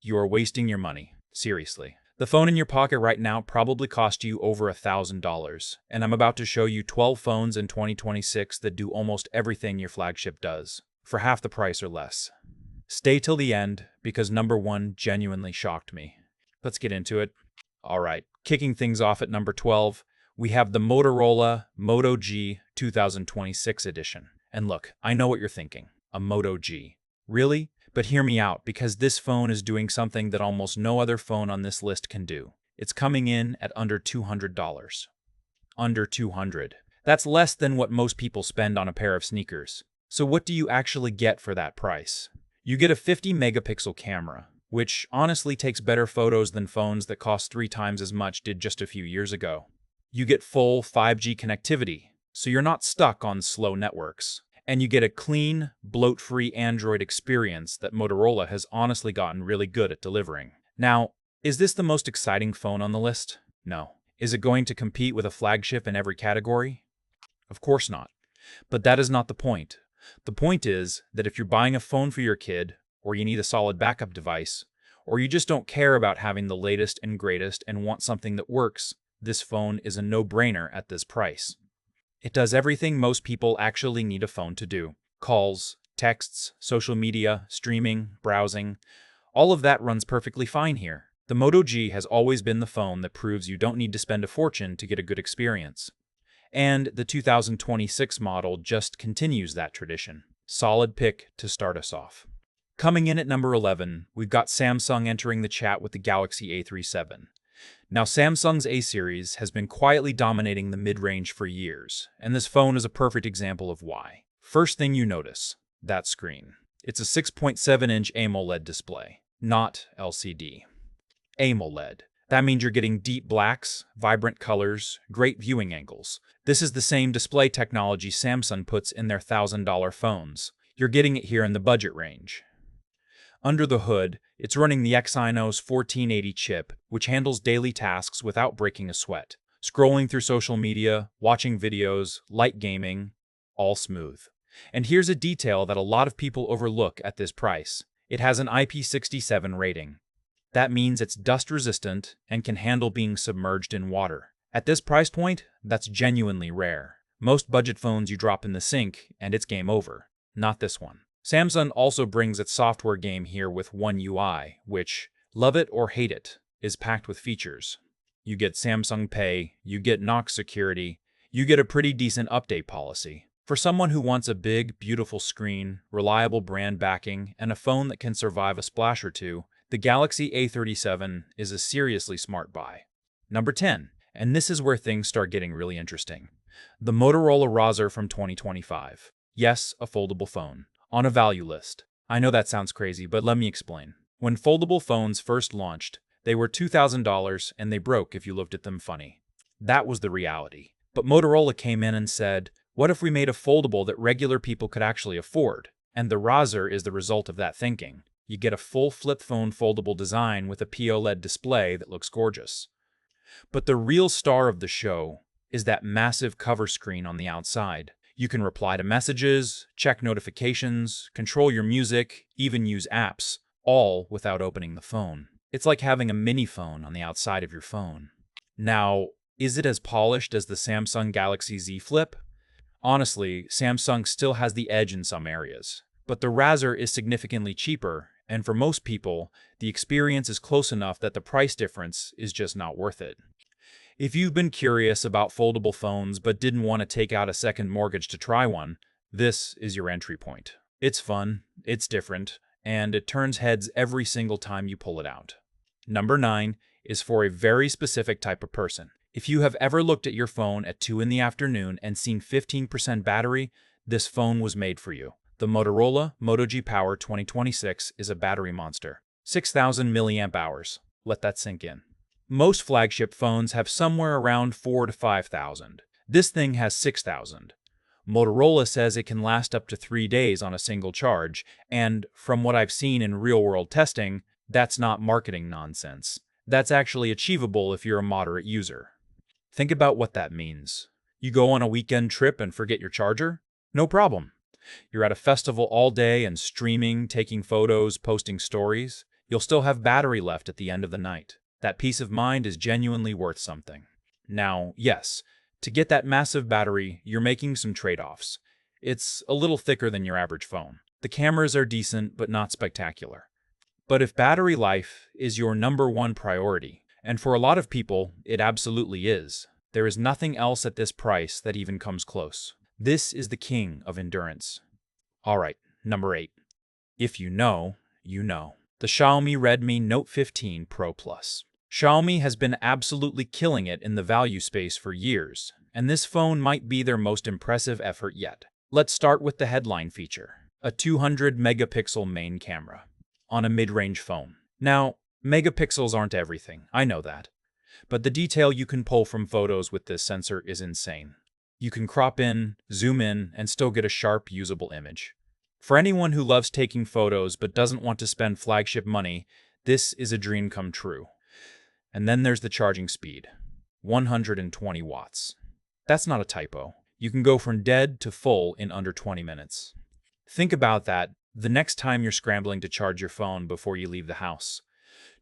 you are wasting your money. Seriously. The phone in your pocket right now probably cost you over $1,000, and I'm about to show you 12 phones in 2026 that do almost everything your flagship does, for half the price or less. Stay till the end, because number 1 genuinely shocked me. Let's get into it. Alright, kicking things off at number 12, we have the Motorola Moto G 2026 edition. And look, I know what you're thinking, a Moto G. Really? But hear me out, because this phone is doing something that almost no other phone on this list can do. It's coming in at under $200. Under $200. That's less than what most people spend on a pair of sneakers. So what do you actually get for that price? You get a 50-megapixel camera, which honestly takes better photos than phones that cost 3 times as much did just a few years ago. You get full 5G connectivity, so you're not stuck on slow networks. And you get a clean, bloat-free Android experience that Motorola has honestly gotten really good at delivering. Now, is this the most exciting phone on the list? No. Is it going to compete with a flagship in every category? Of course not. But that is not the point. The point is that if you're buying a phone for your kid, or you need a solid backup device, or you just don't care about having the latest and greatest and want something that works, this phone is a no-brainer at this price. It does everything most people actually need a phone to do. Calls, texts, social media, streaming, browsing. All of that runs perfectly fine here. The Moto G has always been the phone that proves you don't need to spend a fortune to get a good experience. And the 2026 model just continues that tradition. Solid pick to start us off. Coming in at number 11, we've got Samsung entering the chat with the Galaxy A37. Now, Samsung's A series has been quietly dominating the mid-range for years, and this phone is a perfect example of why. First thing you notice, that screen. It's a 6.7-inch AMOLED display, not LCD. AMOLED. That means you're getting deep blacks, vibrant colors, great viewing angles. This is the same display technology Samsung puts in their $1,000 phones. You're getting it here in the budget range. Under the hood, it's running the Exynos 1480 chip, which handles daily tasks without breaking a sweat. Scrolling through social media, watching videos, light gaming, all smooth. And here's a detail that a lot of people overlook at this price. It has an IP67 rating. That means it's dust-resistant and can handle being submerged in water. At this price point, that's genuinely rare. Most budget phones you drop in the sink, and it's game over. Not this one. Samsung also brings its software game here with One UI, which, love it or hate it, is packed with features. You get Samsung Pay, you get Knox security, you get a pretty decent update policy. For someone who wants a big, beautiful screen, reliable brand backing, and a phone that can survive a splash or two, the Galaxy A37 is a seriously smart buy. Number 10, and this is where things start getting really interesting. The Motorola Razr from 2025. Yes, a foldable phone. On a value list. I know that sounds crazy, but let me explain. When foldable phones first launched, they were $2,000 and they broke if you looked at them funny. That was the reality. But Motorola came in and said, what if we made a foldable that regular people could actually afford? And the Razr is the result of that thinking. You get a full flip phone foldable design with a POLED display that looks gorgeous. But the real star of the show is that massive cover screen on the outside. You can reply to messages, check notifications, control your music, even use apps, all without opening the phone. It's like having a mini phone on the outside of your phone. Now, is it as polished as the Samsung Galaxy Z Flip? Honestly, Samsung still has the edge in some areas. But the Razr is significantly cheaper, and for most people, the experience is close enough that the price difference is just not worth it. If you've been curious about foldable phones but didn't want to take out a second mortgage to try one, this is your entry point. It's fun, it's different, and it turns heads every single time you pull it out. Number 9 is for a very specific type of person. If you have ever looked at your phone at 2 in the afternoon and seen 15% battery, this phone was made for you. The Motorola Moto G Power 2026 is a battery monster. 6,000 milliamp hours. Let that sink in. Most flagship phones have somewhere around 4,000 to 5,000. This thing has 6,000. Motorola says it can last up to 3 days on a single charge, and from what I've seen in real-world testing, that's not marketing nonsense. That's actually achievable if you're a moderate user. Think about what that means. You go on a weekend trip and forget your charger? No problem. You're at a festival all day and streaming, taking photos, posting stories. You'll still have battery left at the end of the night. That peace of mind is genuinely worth something. Now, yes, to get that massive battery, you're making some trade-offs. It's a little thicker than your average phone. The cameras are decent, but not spectacular. But if battery life is your number one priority, and for a lot of people, it absolutely is, there is nothing else at this price that even comes close. This is the king of endurance. Alright, number 8. If you know, you know. The Xiaomi Redmi Note 15 Pro Plus. Xiaomi has been absolutely killing it in the value space for years, and this phone might be their most impressive effort yet. Let's start with the headline feature, a 200-megapixel main camera on a mid-range phone. Now, megapixels aren't everything, I know that, but the detail you can pull from photos with this sensor is insane. You can crop in, zoom in, and still get a sharp, usable image. For anyone who loves taking photos but doesn't want to spend flagship money, this is a dream come true. And then there's the charging speed, 120 watts. That's not a typo. You can go from dead to full in under 20 minutes. Think about that the next time you're scrambling to charge your phone before you leave the house.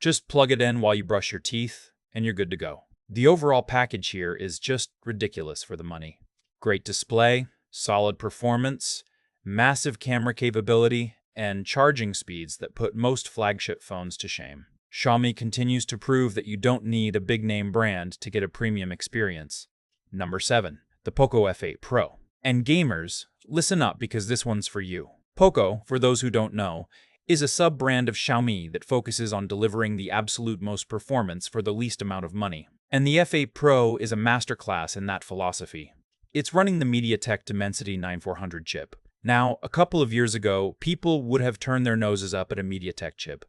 Just plug it in while you brush your teeth, and you're good to go. The overall package here is just ridiculous for the money. Great display, solid performance, massive camera capability, and charging speeds that put most flagship phones to shame. Xiaomi continues to prove that you don't need a big-name brand to get a premium experience. Number 7. The Poco F8 Pro. And gamers, listen up because this one's for you. Poco, for those who don't know, is a sub-brand of Xiaomi that focuses on delivering the absolute most performance for the least amount of money. And the F8 Pro is a masterclass in that philosophy. It's running the MediaTek Dimensity 9400 chip. Now, a couple of years ago, people would have turned their noses up at a MediaTek chip.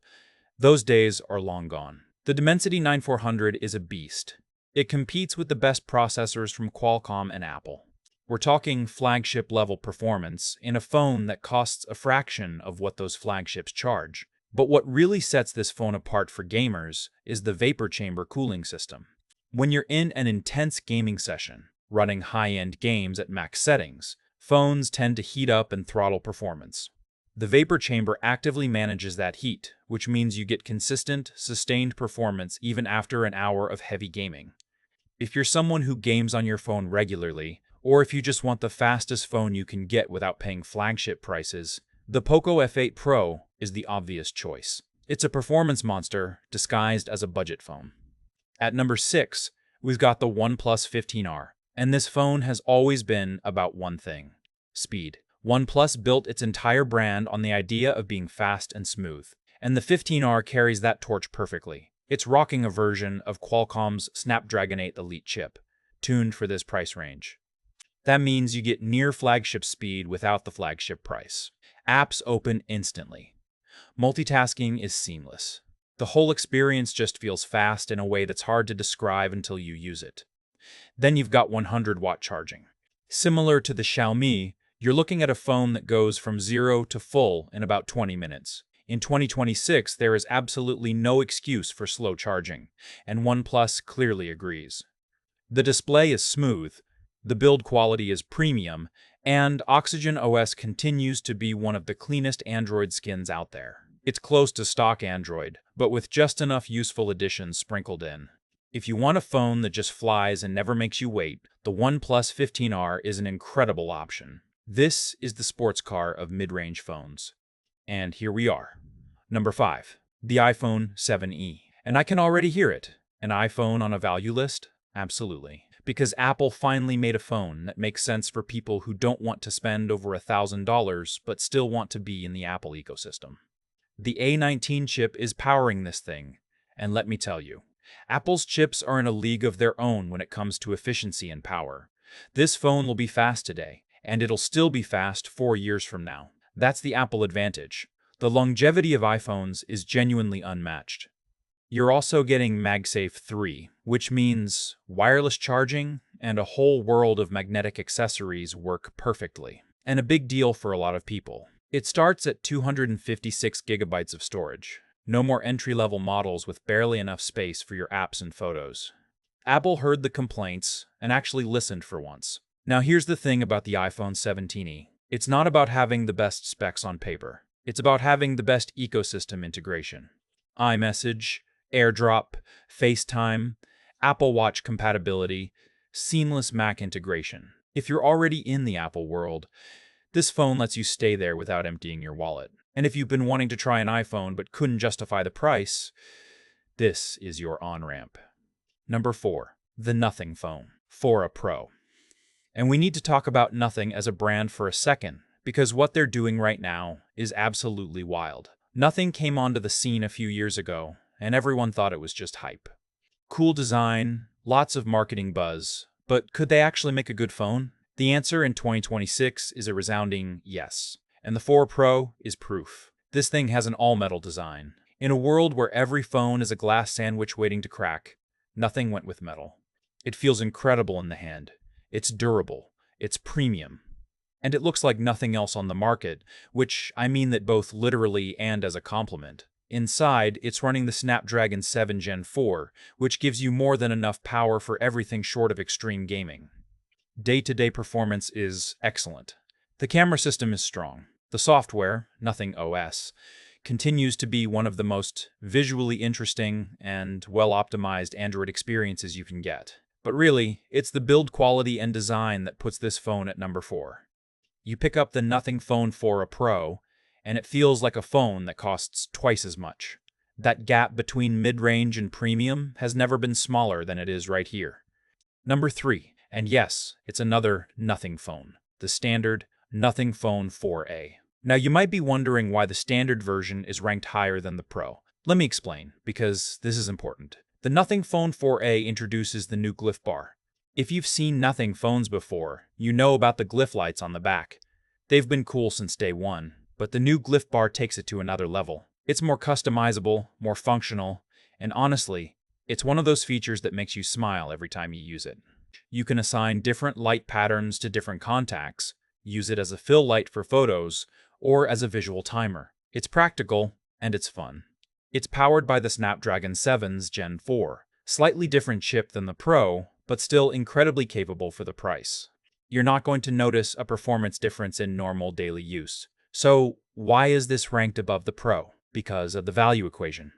Those days are long gone. The Dimensity 9400 is a beast. It competes with the best processors from Qualcomm and Apple. We're talking flagship-level performance in a phone that costs a fraction of what those flagships charge. But what really sets this phone apart for gamers is the vapor chamber cooling system. When you're in an intense gaming session, running high-end games at max settings, phones tend to heat up and throttle performance. The vapor chamber actively manages that heat, which means you get consistent, sustained performance even after an hour of heavy gaming. If you're someone who games on your phone regularly, or if you just want the fastest phone you can get without paying flagship prices, the Poco F8 Pro is the obvious choice. It's a performance monster disguised as a budget phone. At number 6, we've got the OnePlus 15R, and this phone has always been about one thing: speed. OnePlus built its entire brand on the idea of being fast and smooth, and the 15R carries that torch perfectly. It's rocking a version of Qualcomm's Snapdragon 8 Elite chip, tuned for this price range. That means you get near flagship speed without the flagship price. Apps open instantly. Multitasking is seamless. The whole experience just feels fast in a way that's hard to describe until you use it. Then you've got 100-watt charging. Similar to the Xiaomi, you're looking at a phone that goes from 0 to full in about 20 minutes. In 2026, there is absolutely no excuse for slow charging, and OnePlus clearly agrees. The display is smooth, the build quality is premium, and Oxygen OS continues to be one of the cleanest Android skins out there. It's close to stock Android, but with just enough useful additions sprinkled in. If you want a phone that just flies and never makes you wait, the OnePlus 15R is an incredible option. This is the sports car of mid-range phones. And here we are. Number 5. The iPhone 7e. And I can already hear it. An iPhone on a value list? Absolutely. Because Apple finally made a phone that makes sense for people who don't want to spend over $1,000 but still want to be in the Apple ecosystem. The A19 chip is powering this thing, and let me tell you, Apple's chips are in a league of their own when it comes to efficiency and power. This phone will be fast today, and it'll still be fast 4 years from now. That's the Apple advantage. The longevity of iPhones is genuinely unmatched. You're also getting MagSafe 3, which means wireless charging and a whole world of magnetic accessories work perfectly, and a big deal for a lot of people. It starts at 256 gigabytes of storage. No more entry-level models with barely enough space for your apps and photos. Apple heard the complaints and actually listened for once. Now here's the thing about the iPhone 17e. It's not about having the best specs on paper. It's about having the best ecosystem integration. iMessage, AirDrop, FaceTime, Apple Watch compatibility, seamless Mac integration. If you're already in the Apple world, this phone lets you stay there without emptying your wallet. And if you've been wanting to try an iPhone but couldn't justify the price, this is your on-ramp. Number 4. The Nothing Phone, Fora Pro. And we need to talk about Nothing as a brand for a second, because what they're doing right now is absolutely wild. Nothing came onto the scene a few years ago, and everyone thought it was just hype. Cool design, lots of marketing buzz, but could they actually make a good phone? The answer in 2026 is a resounding yes. And the Fora Pro is proof. This thing has an all-metal design. In a world where every phone is a glass sandwich waiting to crack, Nothing went with metal. It feels incredible in the hand. It's durable. It's premium. And it looks like nothing else on the market, which I mean that both literally and as a compliment. Inside, it's running the Snapdragon 7 Gen 4, which gives you more than enough power for everything short of extreme gaming. Day-to-day performance is excellent. The camera system is strong. The software, Nothing OS, continues to be one of the most visually interesting and well-optimized Android experiences you can get. But really, it's the build quality and design that puts this phone at number 4. You pick up the Nothing Phone Fora Pro, and it feels like a phone that costs twice as much. That gap between mid-range and premium has never been smaller than it is right here. Number 3, and yes, it's another Nothing phone, the standard Nothing Phone 4A. Now you might be wondering why the standard version is ranked higher than the Pro. Let me explain, because this is important. The Nothing Phone 4A introduces the new glyph bar. If you've seen Nothing phones before, you know about the glyph lights on the back. They've been cool since day one, but the new glyph bar takes it to another level. It's more customizable, more functional, and honestly, it's one of those features that makes you smile every time you use it. You can assign different light patterns to different contacts, use it as a fill light for photos, or as a visual timer. It's practical, and it's fun. It's powered by the Snapdragon 7's Gen 4, slightly different chip than the Pro, but still incredibly capable for the price. You're not going to notice a performance difference in normal daily use. So why is this ranked above the Pro? Because of the value equation.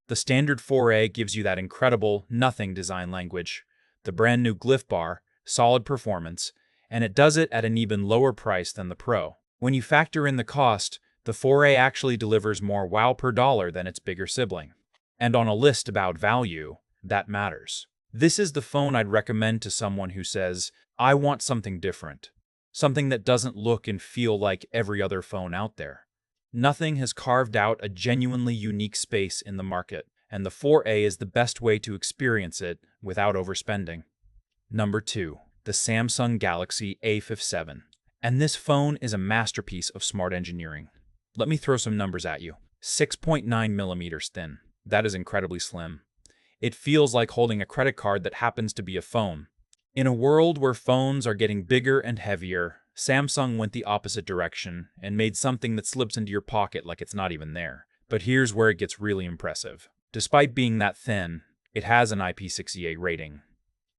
The standard 4A gives you that incredible Nothing design language, the brand new glyph bar, solid performance, and it does it at an even lower price than the Pro. When you factor in the cost, the 4A actually delivers more wow per dollar than its bigger sibling. And on a list about value, that matters. This is the phone I'd recommend to someone who says, I want something different. Something that doesn't look and feel like every other phone out there. Nothing has carved out a genuinely unique space in the market, and the 4A is the best way to experience it without overspending. Number 2. The Samsung Galaxy A57. And this phone is a masterpiece of smart engineering. Let me throw some numbers at you. 6.9 millimeters thin. That is incredibly slim. It feels like holding a credit card that happens to be a phone. In a world where phones are getting bigger and heavier, Samsung went the opposite direction and made something that slips into your pocket like it's not even there. But here's where it gets really impressive. Despite being that thin, it has an IP68 rating.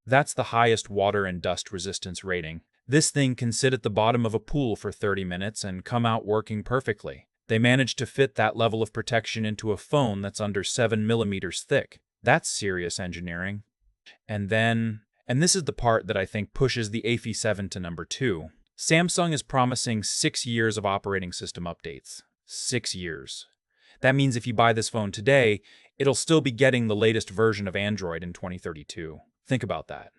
That's the highest water and dust resistance rating. This thing can sit at the bottom of a pool for 30 minutes and come out working perfectly. They managed to fit that level of protection into a phone that's under 7 millimeters thick. That's serious engineering. And this is the part that I think pushes the A57 to number 2. Samsung is promising 6 years of operating system updates. 6 years. That means if you buy this phone today, it'll still be getting the latest version of Android in 2032. Think about that.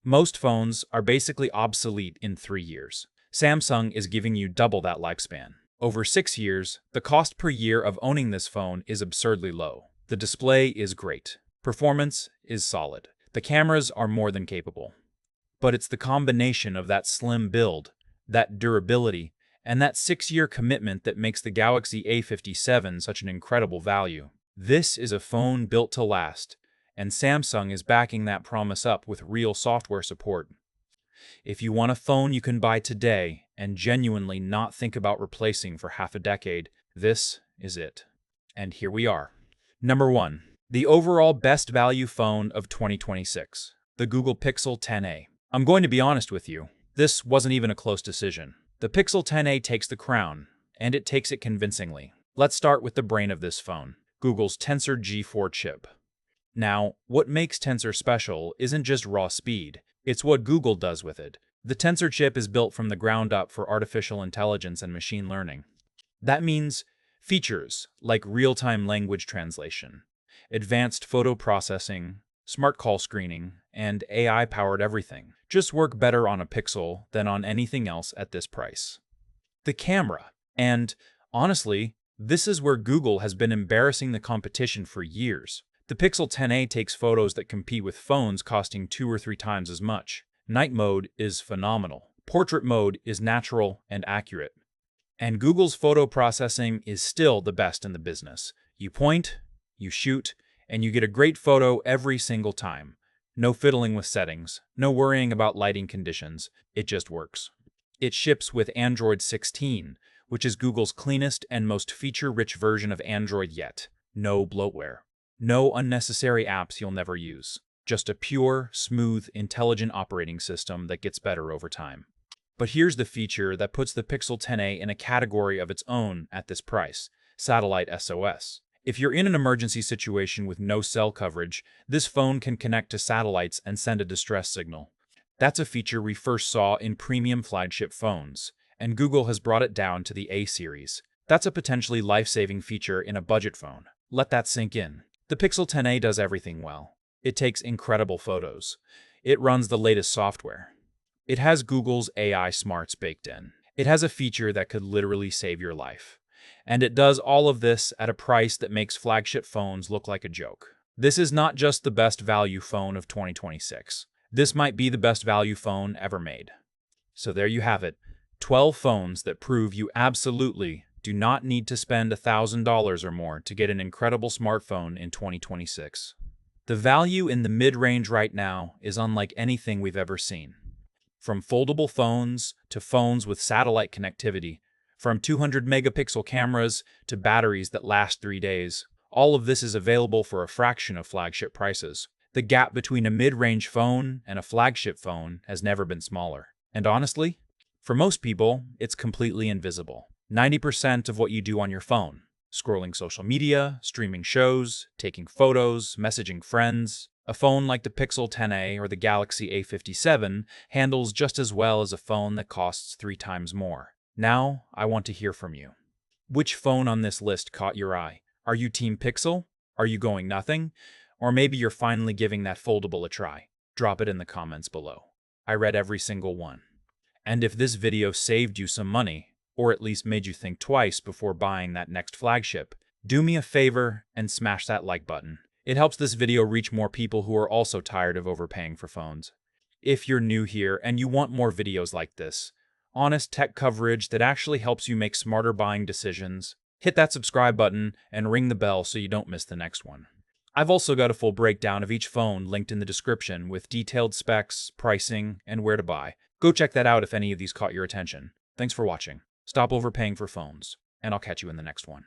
Most phones are basically obsolete in 3 years. Samsung is giving you double that lifespan. Over 6 years, the cost per year of owning this phone is absurdly low. The display is great. Performance is solid. The cameras are more than capable. But it's the combination of that slim build, that durability, and that 6-year commitment that makes the Galaxy A57 such an incredible value. This is a phone built to last, and Samsung is backing that promise up with real software support. If you want a phone you can buy today and genuinely not think about replacing for half a decade, this is it. And here we are. Number 1. The overall best value phone of 2026, the Google Pixel 10a. I'm going to be honest with you, this wasn't even a close decision. The Pixel 10a takes the crown, and it takes it convincingly. Let's start with the brain of this phone. Google's Tensor G4 chip. Now, what makes Tensor special isn't just raw speed, it's what Google does with it. The Tensor chip is built from the ground up for artificial intelligence and machine learning. That means features like real-time language translation, advanced photo processing, smart call screening, and AI-powered everything just work better on a Pixel than on anything else at this price. The camera. And honestly, this is where Google has been embarrassing the competition for years. The Pixel 10a takes photos that compete with phones costing 2 or 3 times as much. Night mode is phenomenal. Portrait mode is natural and accurate. And Google's photo processing is still the best in the business. You point, you shoot, and you get a great photo every single time. No fiddling with settings, no worrying about lighting conditions. It just works. It ships with Android 16, which is Google's cleanest and most feature-rich version of Android yet. No bloatware. No unnecessary apps you'll never use. Just a pure, smooth, intelligent operating system that gets better over time. But here's the feature that puts the Pixel 10a in a category of its own at this price: Satellite SOS. If you're in an emergency situation with no cell coverage, this phone can connect to satellites and send a distress signal. That's a feature we first saw in premium flagship phones, and Google has brought it down to the A series. That's a potentially life-saving feature in a budget phone. Let that sink in. The Pixel 10a does everything well. It takes incredible photos. It runs the latest software. It has Google's AI smarts baked in. It has a feature that could literally save your life. And it does all of this at a price that makes flagship phones look like a joke. This is not just the best value phone of 2026. This might be the best value phone ever made. So there you have it. 12 phones that prove you absolutely do not need to spend $1,000 or more to get an incredible smartphone in 2026. The value in the mid-range right now is unlike anything we've ever seen. From foldable phones to phones with satellite connectivity, from 200-megapixel cameras to batteries that last 3 days, all of this is available for a fraction of flagship prices. The gap between a mid-range phone and a flagship phone has never been smaller. And honestly, for most people, it's completely invisible. 90% of what you do on your phone, scrolling social media, streaming shows, taking photos, messaging friends, a phone like the Pixel 10a or the Galaxy A57 handles just as well as a phone that costs 3 times more. Now, I want to hear from you. Which phone on this list caught your eye? Are you Team Pixel? Are you going nothing? Or maybe you're finally giving that foldable a try. Drop it in the comments below. I read every single one. And if this video saved you some money, or at least made you think twice before buying that next flagship, do me a favor and smash that like button. It helps this video reach more people who are also tired of overpaying for phones. If you're new here and you want more videos like this, honest tech coverage that actually helps you make smarter buying decisions, hit that subscribe button and ring the bell so you don't miss the next one. I've also got a full breakdown of each phone linked in the description with detailed specs, pricing, and where to buy. Go check that out if any of these caught your attention. Thanks for watching. Stop overpaying for phones, and I'll catch you in the next one.